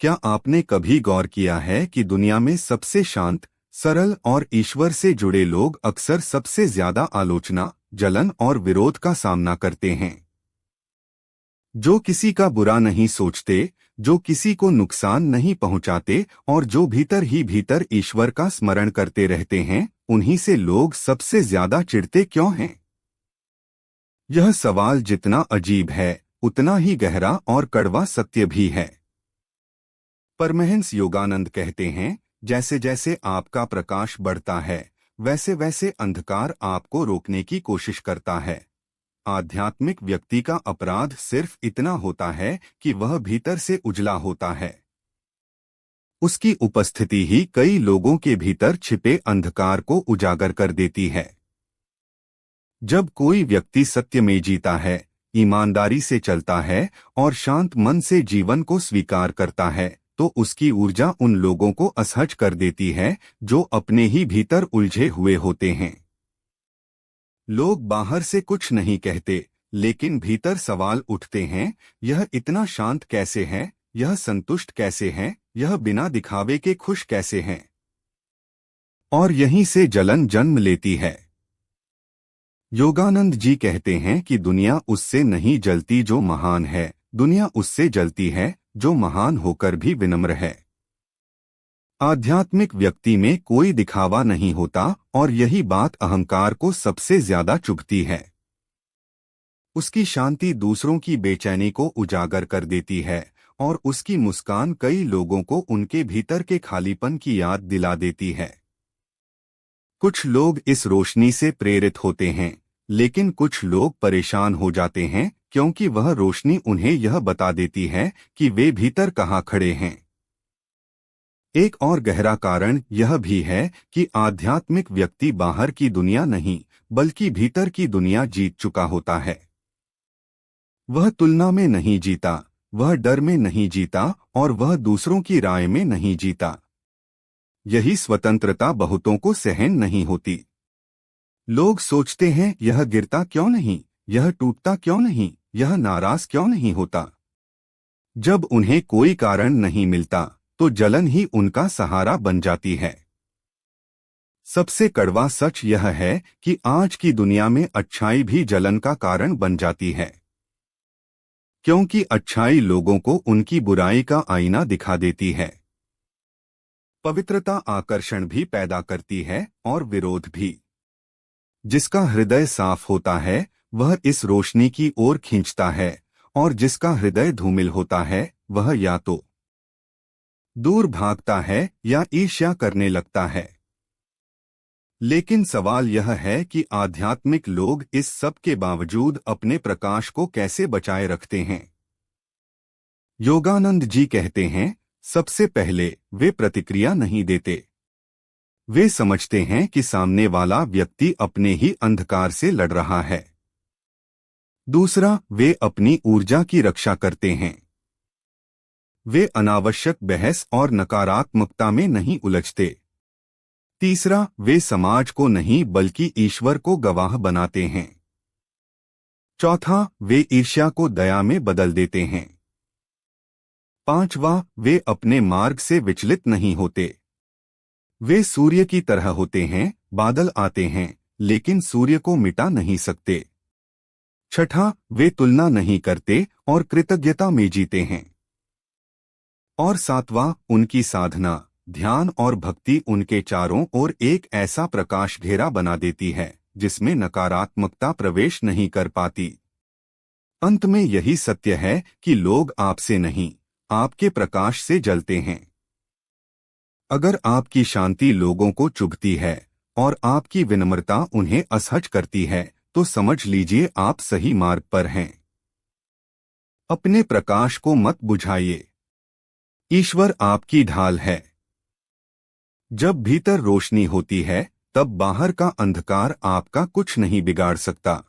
क्या आपने कभी गौर किया है कि दुनिया में सबसे शांत, सरल और ईश्वर से जुड़े लोग अक्सर सबसे ज्यादा आलोचना, जलन और विरोध का सामना करते हैं? जो किसी का बुरा नहीं सोचते, जो किसी को नुकसान नहीं पहुंचाते और जो भीतर ही भीतर ईश्वर का स्मरण करते रहते हैं, उन्हीं से लोग सबसे ज्यादा चिढ़ते क्यों हैं? यह सवाल जितना अजीब है, उतना ही गहरा और कड़वा सत्य भी है। परमहंस योगानंद कहते हैं, जैसे जैसे आपका प्रकाश बढ़ता है, वैसे वैसे अंधकार आपको रोकने की कोशिश करता है। आध्यात्मिक व्यक्ति का अपराध सिर्फ इतना होता है कि वह भीतर से उजला होता है। उसकी उपस्थिति ही कई लोगों के भीतर छिपे अंधकार को उजागर कर देती है। जब कोई व्यक्ति सत्य में जीता है, ईमानदारी से चलता है और शांत मन से जीवन को स्वीकार करता है, तो उसकी ऊर्जा उन लोगों को असहज कर देती है जो अपने ही भीतर उलझे हुए होते हैं। लोग बाहर से कुछ नहीं कहते, लेकिन भीतर सवाल उठते हैं, यह इतना शांत कैसे है, यह संतुष्ट कैसे है, यह बिना दिखावे के खुश कैसे है। और यहीं से जलन जन्म लेती है। योगानंद जी कहते हैं कि दुनिया उससे नहीं जलती जो महान है, दुनिया उससे जलती है जो महान होकर भी विनम्र है। आध्यात्मिक व्यक्ति में कोई दिखावा नहीं होता और यही बात अहंकार को सबसे ज्यादा चुभती है। उसकी शांति दूसरों की बेचैनी को उजागर कर देती है और उसकी मुस्कान कई लोगों को उनके भीतर के खालीपन की याद दिला देती है। कुछ लोग इस रोशनी से प्रेरित होते हैं, लेकिन कुछ लोग परेशान हो जाते हैं क्योंकि वह रोशनी उन्हें यह बता देती है कि वे भीतर कहाँ खड़े हैं। एक और गहरा कारण यह भी है कि आध्यात्मिक व्यक्ति बाहर की दुनिया नहीं, बल्कि भीतर की दुनिया जीत चुका होता है। वह तुलना में नहीं जीता, वह डर में नहीं जीता और वह दूसरों की राय में नहीं जीता। यही स्वतंत्रता बहुतों को सहन नहीं होती। लोग सोचते हैं, यह गिरता क्यों नहीं, यह टूटता क्यों नहीं, यह नाराज क्यों नहीं होता। जब उन्हें कोई कारण नहीं मिलता, तो जलन ही उनका सहारा बन जाती है। सबसे कड़वा सच यह है कि आज की दुनिया में अच्छाई भी जलन का कारण बन जाती है, क्योंकि अच्छाई लोगों को उनकी बुराई का आईना दिखा देती है। पवित्रता आकर्षण भी पैदा करती है और विरोध भी। जिसका हृदय साफ होता है, वह इस रोशनी की ओर खींचता है, और जिसका हृदय धूमिल होता है, वह या तो दूर भागता है या ईर्ष्या करने लगता है। लेकिन सवाल यह है कि आध्यात्मिक लोग इस सब के बावजूद अपने प्रकाश को कैसे बचाए रखते हैं। योगानंद जी कहते हैं, सबसे पहले वे प्रतिक्रिया नहीं देते। वे समझते हैं कि सामने वाला व्यक्ति अपने ही अंधकार से लड़ रहा है। दूसरा, वे अपनी ऊर्जा की रक्षा करते हैं। वे अनावश्यक बहस और नकारात्मकता में नहीं उलझते। तीसरा, वे समाज को नहीं बल्कि ईश्वर को गवाह बनाते हैं। चौथा, वे ईर्ष्या को दया में बदल देते हैं। पांचवा, वे अपने मार्ग से विचलित नहीं होते। वे सूर्य की तरह होते हैं, बादल आते हैं, लेकिन सूर्य को मिटा नहीं सकते। छठा, वे तुलना नहीं करते और कृतज्ञता में जीते हैं। और सातवां, उनकी साधना, ध्यान और भक्ति उनके चारों ओर एक ऐसा प्रकाश घेरा बना देती है जिसमें नकारात्मकता प्रवेश नहीं कर पाती। अंत में यही सत्य है कि लोग आपसे नहीं, आपके प्रकाश से जलते हैं। अगर आपकी शांति लोगों को चुभती है और आपकी विनम्रता उन्हें असहज करती है, तो समझ लीजिए आप सही मार्ग पर हैं। अपने प्रकाश को मत बुझाइए। ईश्वर आपकी ढाल है। जब भीतर रोशनी होती है, तब बाहर का अंधकार आपका कुछ नहीं बिगाड़ सकता।